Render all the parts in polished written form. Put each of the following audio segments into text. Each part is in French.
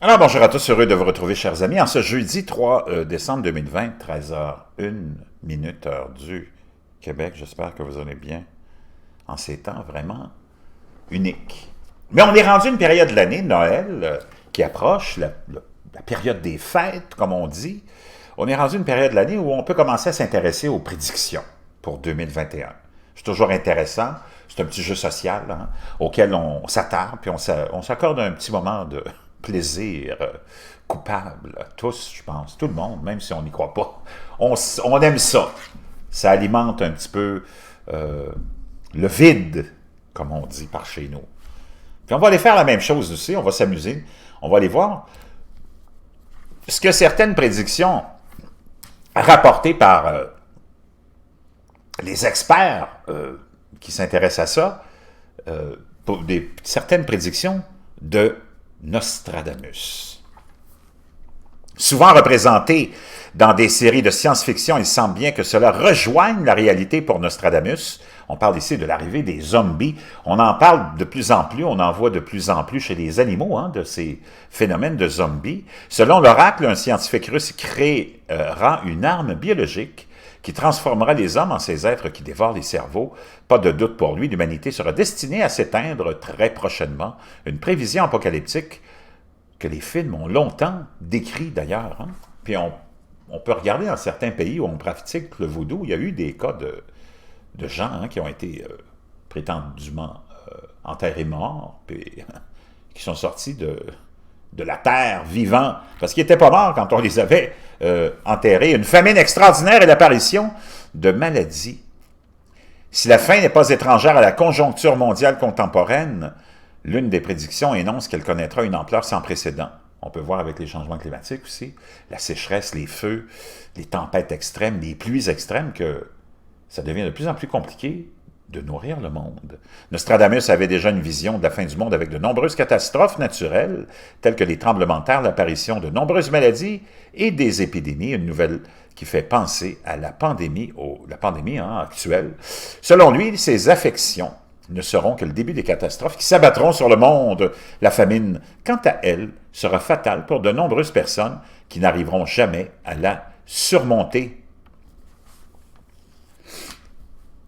Alors, bonjour à tous, heureux de vous retrouver, chers amis, en ce jeudi 3 décembre 2020, 13h01, heure du Québec. J'espère que vous allez bien en ces temps vraiment uniques. Mais on est rendu à une période de l'année, Noël, qui approche, la période des fêtes, comme on dit. On est rendu à une période de l'année où on peut commencer à s'intéresser aux prédictions pour 2021. C'est toujours intéressant. C'est un petit jeu social auquel on s'attarde, puis on s'accorde un petit moment de plaisir coupable. Tous, je pense, tout le monde, même si on n'y croit pas. On aime ça. Ça alimente un petit peu le vide, comme on dit par chez nous. Puis on va aller faire la même chose aussi, on va s'amuser, on va aller voir ce que certaines prédictions rapportées par les experts qui s'intéressent à ça, pour certaines prédictions de Nostradamus. Souvent représenté dans des séries de science-fiction, il semble bien que cela rejoigne la réalité pour Nostradamus. On parle ici de l'arrivée des zombies. On en parle de plus en plus, on en voit de plus en plus chez les animaux, de ces phénomènes de zombies. Selon l'oracle, un scientifique russe créera une arme biologique qui transformera les hommes en ces êtres qui dévorent les cerveaux. Pas de doute pour lui, l'humanité sera destinée à s'éteindre très prochainement. Une prévision apocalyptique que les films ont longtemps décrit d'ailleurs. Puis on peut regarder dans certains pays où on pratique le vaudou, il y a eu des cas de gens qui ont été prétendument enterrés morts, puis qui sont sortis de la terre vivants, parce qu'ils n'étaient pas morts quand on les avait enterrés. Une famine extraordinaire et l'apparition de maladies. Si la faim n'est pas étrangère à la conjoncture mondiale contemporaine, l'une des prédictions énonce qu'elle connaîtra une ampleur sans précédent. On peut voir avec les changements climatiques aussi, la sécheresse, les feux, les tempêtes extrêmes, les pluies extrêmes, que ça devient de plus en plus compliqué de nourrir le monde. Nostradamus avait déjà une vision de la fin du monde avec de nombreuses catastrophes naturelles, telles que les tremblements de terre, l'apparition de nombreuses maladies et des épidémies, une nouvelle qui fait penser à la pandémie actuelle. Selon lui, ces affections ne seront que le début des catastrophes qui s'abattront sur le monde. La famine, quant à elle, sera fatale pour de nombreuses personnes qui n'arriveront jamais à la surmonter.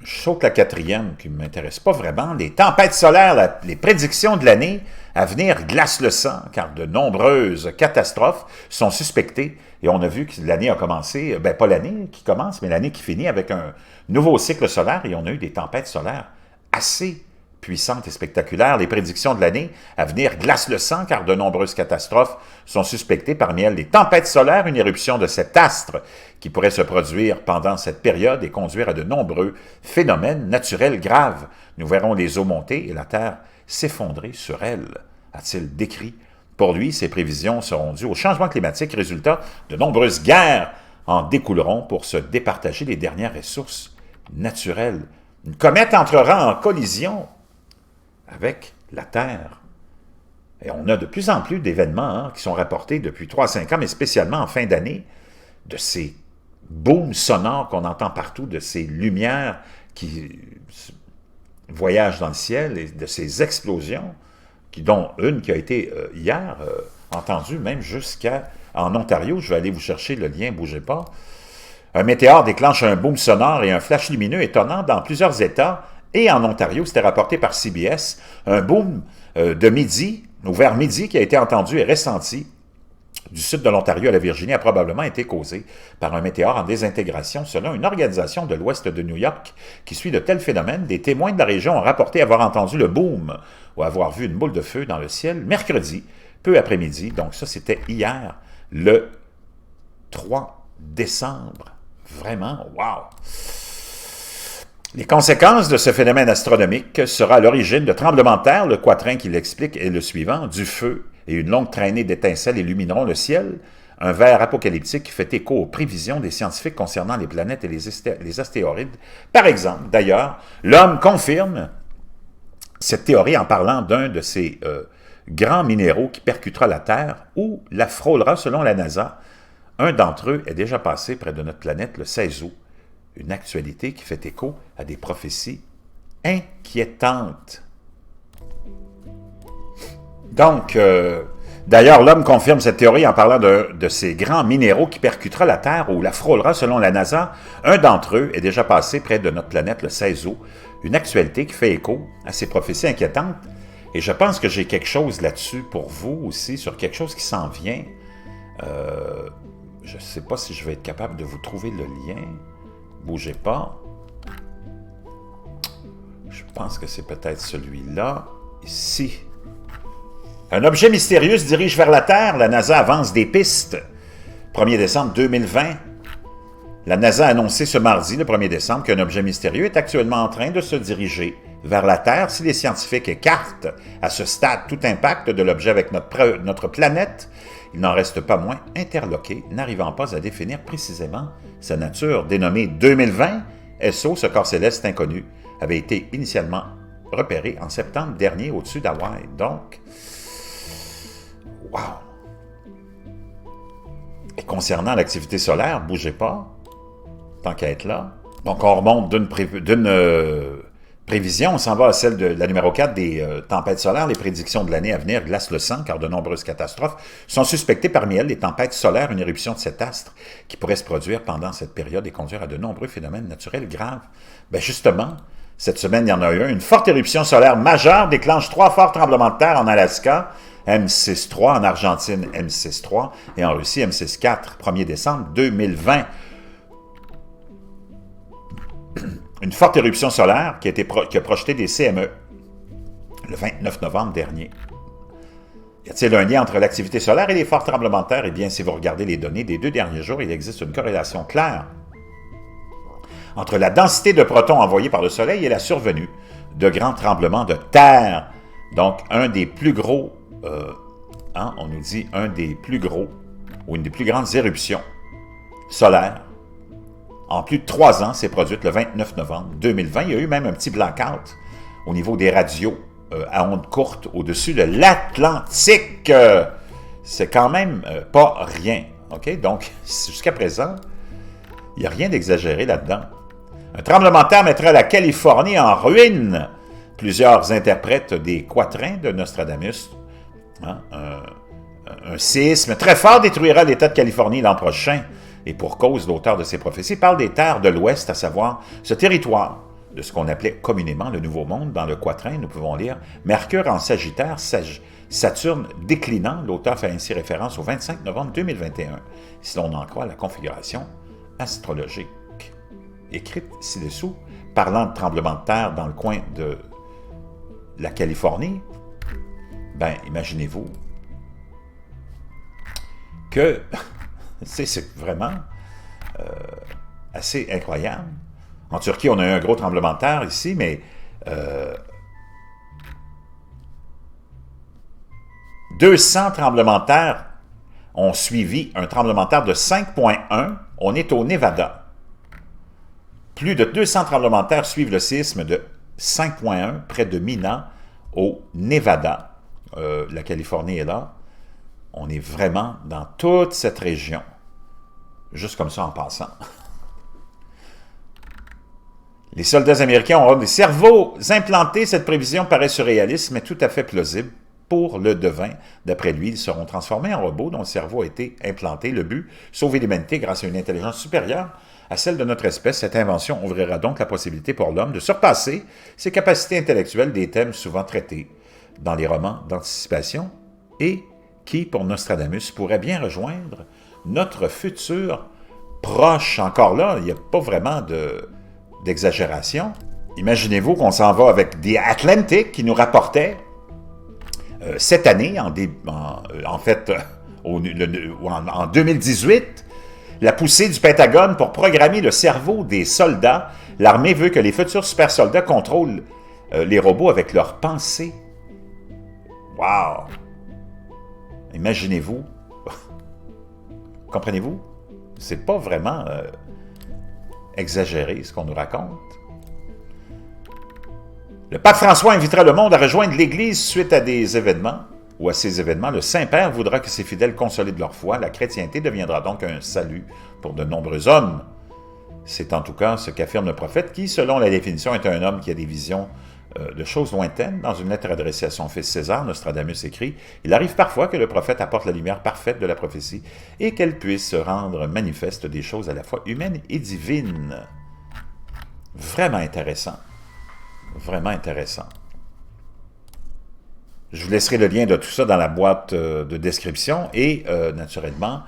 Je saute la quatrième qui ne m'intéresse pas vraiment. Les tempêtes solaires, les prédictions de l'année à venir glacent le sang, car de nombreuses catastrophes sont suspectées. Et on a vu que l'année a commencé, pas l'année qui commence, mais l'année qui finit avec un nouveau cycle solaire, et on a eu des tempêtes solaires assez puissantes et spectaculaires. Les prédictions de l'année à venir glacent le sang, car de nombreuses catastrophes sont suspectées, parmi elles les tempêtes solaires, une éruption de cet astre qui pourrait se produire pendant cette période et conduire à de nombreux phénomènes naturels graves. Nous verrons les eaux monter et la Terre s'effondrer sur elle, a-t-il décrit. Pour lui, ces prévisions seront dues au changement climatique, résultat de nombreuses guerres en découleront pour se départager les dernières ressources naturelles. Une comète entrera en collision avec la Terre. Et on a de plus en plus d'événements qui sont rapportés depuis 3 à 5 ans, mais spécialement en fin d'année, de ces booms sonores qu'on entend partout, de ces lumières qui voyagent dans le ciel, et de ces explosions, dont une qui a été hier entendue, même en Ontario. Je vais aller vous chercher le lien, bougez pas. Un météore déclenche un boom sonore et un flash lumineux étonnant dans plusieurs États. Et en Ontario, c'était rapporté par CBS, un boom de midi, ou vers midi, qui a été entendu et ressenti du sud de l'Ontario à la Virginie, a probablement été causé par un météore en désintégration. Selon une organisation de l'ouest de New York qui suit de tels phénomènes, des témoins de la région ont rapporté avoir entendu le boom ou avoir vu une boule de feu dans le ciel mercredi, peu après-midi. Donc ça, c'était hier, le 3 décembre. Vraiment, wow! Les conséquences de ce phénomène astronomique sera à l'origine de tremblements de terre. Le quatrain qui l'explique est le suivant. Du feu et une longue traînée d'étincelles illumineront le ciel. Un vers apocalyptique qui fait écho aux prévisions des scientifiques concernant les planètes et les astéroïdes. Par exemple, d'ailleurs, l'homme confirme cette théorie en parlant d'un de ces grands minéraux qui percutera la Terre ou la frôlera selon la NASA. Un d'entre eux est déjà passé près de notre planète le 16 août. Une actualité qui fait écho à des prophéties inquiétantes. Donc, D'ailleurs, l'homme confirme cette théorie en parlant de ces grands minéraux qui percutera la Terre ou la frôlera selon la NASA. Un d'entre eux est déjà passé près de notre planète le 16 août. Une actualité qui fait écho à ces prophéties inquiétantes. Et je pense que j'ai quelque chose là-dessus pour vous aussi, sur quelque chose qui s'en vient. Je ne sais pas si je vais être capable de vous trouver le lien. Bougez pas. Je pense que c'est peut-être celui-là, ici. Un objet mystérieux se dirige vers la Terre. La NASA avance des pistes. 1er décembre 2020. La NASA a annoncé ce mardi, le 1er décembre, qu'un objet mystérieux est actuellement en train de se diriger vers la Terre. Si les scientifiques écartent à ce stade tout impact de l'objet avec notre planète, il n'en reste pas moins interloqué, n'arrivant pas à définir précisément sa nature. Dénommé 2020, SO, ce corps céleste inconnu, avait été initialement repéré en septembre dernier au-dessus d'Hawaï. Donc, wow! Et concernant l'activité solaire, bougez pas, tant qu'à être là. Donc, on remonte d'une prévision, on s'en va à celle de la numéro 4 des tempêtes solaires. Les prédictions de l'année à venir glacent le sang, car de nombreuses catastrophes sont suspectées, parmi elles les tempêtes solaires, une éruption de cet astre qui pourrait se produire pendant cette période et conduire à de nombreux phénomènes naturels graves. Bien justement, cette semaine, il y en a eu un. Une forte éruption solaire majeure déclenche 3 forts tremblements de terre en Alaska, M6.3, en Argentine, M6.3, et en Russie, M6.4, 1er décembre 2020. Une forte éruption solaire qui a projeté des CME le 29 novembre dernier. Y a-t-il un lien entre l'activité solaire et les forts tremblements de terre? Eh bien, si vous regardez les données des 2 derniers jours, il existe une corrélation claire entre la densité de protons envoyés par le Soleil et la survenue de grands tremblements de terre. Donc, un des plus gros, on nous dit un des plus gros, ou une des plus grandes éruptions solaires en plus de 3 ans, s'est produite le 29 novembre 2020. Il y a eu même un petit blackout au niveau des radios à ondes courtes au-dessus de l'Atlantique. C'est quand même pas rien. OK? Donc, jusqu'à présent, il n'y a rien d'exagéré là-dedans. Un tremblement de terre mettrait la Californie en ruine. Plusieurs interprètes des quatrains de Nostradamus. Un séisme très fort détruira l'État de Californie l'an prochain. Et pour cause, l'auteur de ces prophéties parle des terres de l'Ouest, à savoir ce territoire de ce qu'on appelait communément le Nouveau Monde. Dans le quatrain, nous pouvons lire « Mercure en Sagittaire, Saturne déclinant ». L'auteur fait ainsi référence au 25 novembre 2021, si l'on en croit la configuration astrologique. Écrite ci-dessous, parlant de tremblement de terre dans le coin de la Californie, ben imaginez-vous que c'est vraiment assez incroyable. En Turquie, on a eu un gros tremblement de terre ici, mais 200 tremblements de terre ont suivi un tremblement de terre de 5,1. On est au Nevada. Plus de 200 tremblements de terre suivent le séisme de 5,1 près de Mina, au Nevada. La Californie est là. On est vraiment dans toute cette région. Juste comme ça en passant. Les soldats américains auront des cerveaux implantés. Cette prévision paraît surréaliste, mais tout à fait plausible pour le devin. D'après lui, ils seront transformés en robots dont le cerveau a été implanté. Le but, sauver l'humanité grâce à une intelligence supérieure à celle de notre espèce. Cette invention ouvrira donc la possibilité pour l'homme de surpasser ses capacités intellectuelles, des thèmes souvent traités dans les romans d'anticipation et qui, pour Nostradamus, pourrait bien rejoindre notre futur proche. Encore là, il n'y a pas vraiment d'exagération. Imaginez-vous qu'on s'en va avec The Atlantic qui nous rapportait cette année, en 2018, la poussée du Pentagone pour programmer le cerveau des soldats. L'armée veut que les futurs super soldats contrôlent les robots avec leurs pensées. Wow! Imaginez-vous. Comprenez-vous? C'est pas vraiment exagéré ce qu'on nous raconte. Le pape François invitera le monde à rejoindre l'Église suite à des événements, ou à ces événements. Le Saint-Père voudra que ses fidèles consolident leur foi. La chrétienté deviendra donc un salut pour de nombreux hommes. C'est en tout cas ce qu'affirme le prophète qui, selon la définition, est un homme qui a des visions de choses lointaines. Dans une lettre adressée à son fils César, Nostradamus écrit « Il arrive parfois que le prophète apporte la lumière parfaite de la prophétie et qu'elle puisse rendre manifeste des choses à la fois humaines et divines. » Vraiment intéressant. Vraiment intéressant. Je vous laisserai le lien de tout ça dans la boîte de description et, naturellement,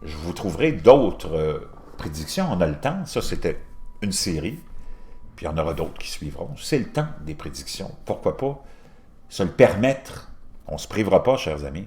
je vous trouverai d'autres prédictions. On a le temps. Ça, c'était une série. Puis il y en aura d'autres qui suivront. C'est le temps des prédictions. Pourquoi pas se le permettre? On ne se privera pas, chers amis.